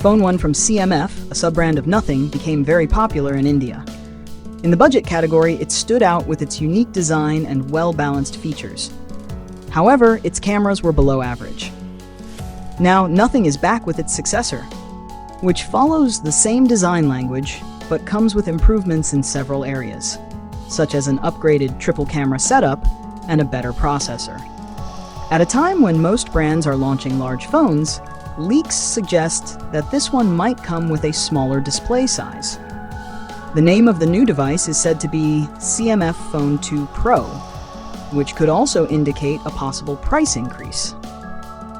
Phone 1 from CMF, a sub-brand of Nothing, became very popular in India. In the budget category, it stood out with its unique design and well-balanced features. However, its cameras were below average. Now, Nothing is back with its successor, which follows the same design language, but comes with improvements in several areas, such as an upgraded triple-camera setup and a better processor. At a time when most brands are launching large phones, leaks suggest that this one might come with a smaller display size. The name of the new device is said to be CMF Phone 2 Pro, which could also indicate a possible price increase.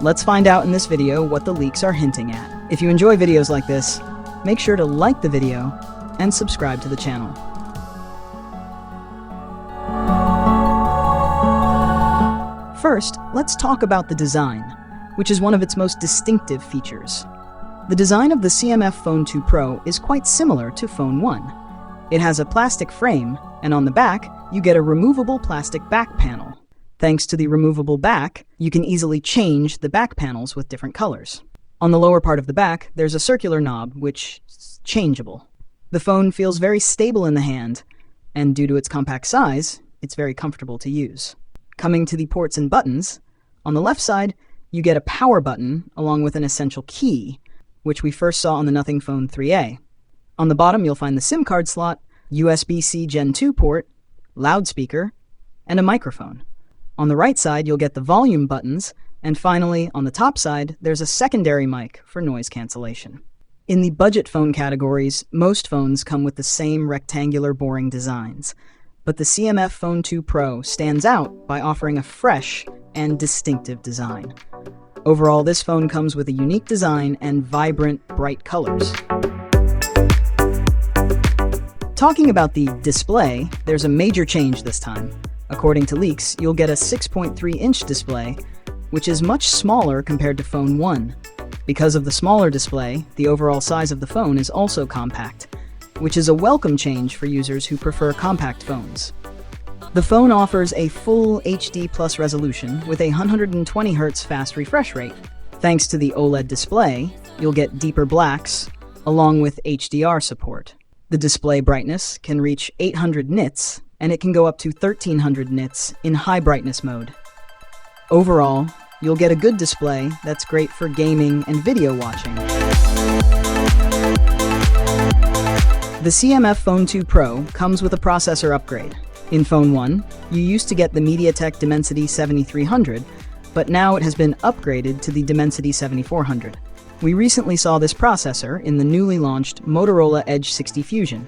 Let's find out in this video what the leaks are hinting at. If you enjoy videos like this, make sure to like the video and subscribe to the channel. First, let's talk about the design, which is one of its most distinctive features. The design of the CMF Phone 2 Pro is quite similar to Phone 1. It has a plastic frame, and on the back, you get a removable plastic back panel. Thanks to the removable back, you can easily change the back panels with different colors. On the lower part of the back, there's a circular knob, which is changeable. The phone feels very stable in the hand, and due to its compact size, it's very comfortable to use. Coming to the ports and buttons, on the left side, you get a power button along with an essential key, which we first saw on the Nothing Phone 3A. On the bottom, you'll find the SIM card slot, USB-C Gen 2 port, loudspeaker, and a microphone. On the right side, you'll get the volume buttons, and finally, on the top side, there's a secondary mic for noise cancellation. In the budget phone categories, most phones come with the same rectangular, boring designs, but the CMF Phone 2 Pro stands out by offering a fresh and distinctive design. Overall, this phone comes with a unique design and vibrant, bright colors. Talking about the display, there's a major change this time. According to leaks, you'll get a 6.3-inch display, which is much smaller compared to Phone 1. Because of the smaller display, the overall size of the phone is also compact, which is a welcome change for users who prefer compact phones. The phone offers a full HD Plus resolution with a 120 Hz fast refresh rate. Thanks to the OLED display, you'll get deeper blacks, along with HDR support. The display brightness can reach 800 nits, and it can go up to 1300 nits in high brightness mode. Overall, you'll get a good display that's great for gaming and video watching. The CMF Phone 2 Pro comes with a processor upgrade. In Phone 1, you used to get the MediaTek Dimensity 7300, but now it has been upgraded to the Dimensity 7400. We recently saw this processor in the newly launched Motorola Edge 60 Fusion.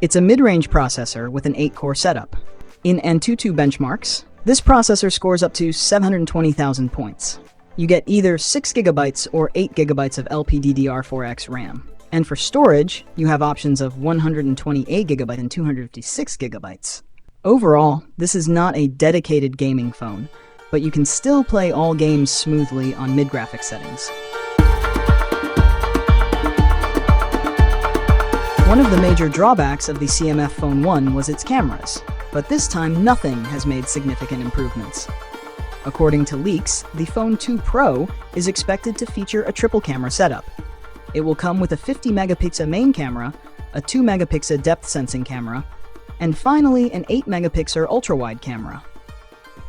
It's a mid-range processor with an 8-core setup. In Antutu benchmarks, this processor scores up to 720,000 points. You get either 6GB or 8GB of LPDDR4X RAM. And for storage, you have options of 128GB and 256GB. Overall, this is not a dedicated gaming phone, but you can still play all games smoothly on mid-graphics settings. One of the major drawbacks of the CMF Phone 1 was its cameras, but this time Nothing has made significant improvements. According to leaks, the Phone 2 Pro is expected to feature a triple camera setup. It will come with a 50-megapixel main camera, a 2-megapixel depth sensing camera, and finally an 8-megapixel ultra-wide camera.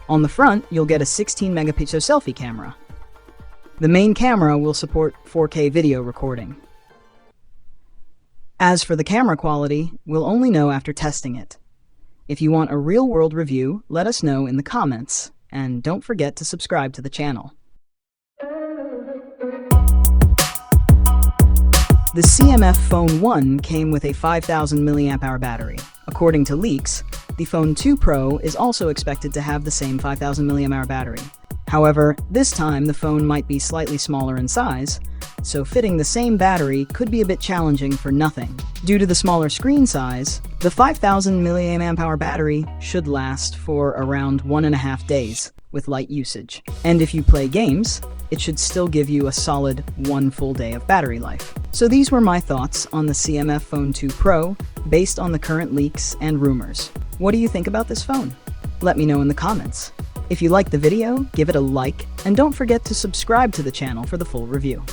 On the front, you'll get a 16-megapixel selfie camera. The main camera will support 4K video recording. As for the camera quality, we'll only know after testing it. If you want a real-world review, let us know in the comments, and don't forget to subscribe to the channel. The CMF Phone 1 came with a 5000 mAh battery. According to leaks, the Phone 2 Pro is also expected to have the same 5000 mAh battery. However, this time the phone might be slightly smaller in size, so fitting the same battery could be a bit challenging for Nothing. Due to the smaller screen size, the 5000 mAh battery should last for around 1.5 days with light usage. And if you play games, it should still give you a solid 1 full day of battery life. So these were my thoughts on the CMF Phone 2 Pro based on the current leaks and rumors. What do you think about this phone? Let me know in the comments. If you liked the video, give it a like, and don't forget to subscribe to the channel for the full review.